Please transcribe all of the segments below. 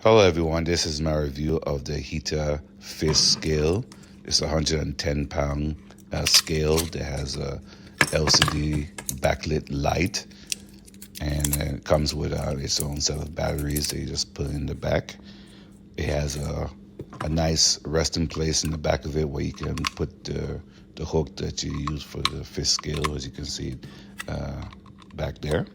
Hello everyone, this is my review of the HEETA Fish Scale. It's a 110-pound scale that has a LCD backlit light, and it comes with its own set of batteries that you just put in the back. It has a nice resting place in the back of it where you can put the hook that you use for the fish scale, as you can see back there.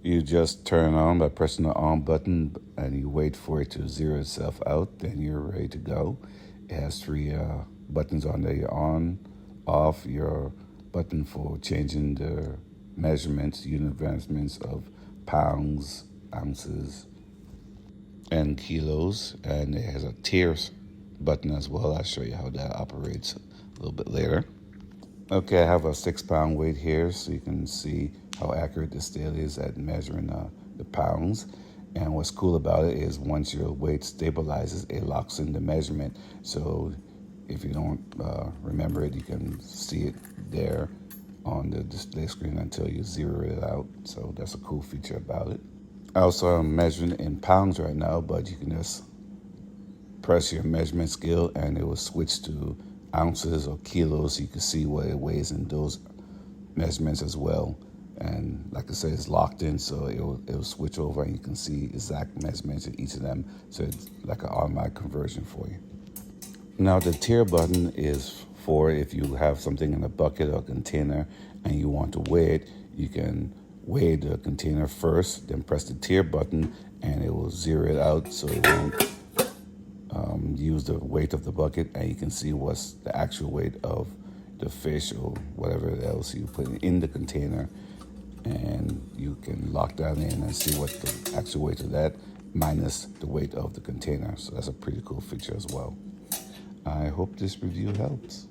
You just turn on by pressing the on button and you wait for it to zero itself out, then you're ready to go. It has three buttons on there: your on, off, your button for changing the measurements, unit measurements of pounds, ounces, and kilos. And it has a tiers button as well. I'll show you how that operates a little bit later. Okay, I have a 6-pound weight here, so you can see how accurate the scale is at measuring the pounds. And what's cool about it is once your weight stabilizes, it locks in the measurement. So if you don't remember it, you can see it there on the display screen until you zero it out. So that's a cool feature about it. I also am measuring in pounds right now, but you can just press your measurement scale and it will switch to ounces or kilos, so you can see what it weighs in those measurements as well. And like I said, it's locked in, so it'll switch over and you can see exact measurements in each of them. So it's like an automatic conversion for you. Now the tier button is for if you have something in a bucket or container and you want to weigh it, you can weigh the container first, then press the tier button and it will zero it out so it won't use the weight of the bucket, and you can see what's the actual weight of the fish or whatever else you put in the container, and you can lock that in and see what the actual weight of that minus the weight of the container. So that's a pretty cool feature as well. I hope this review helps.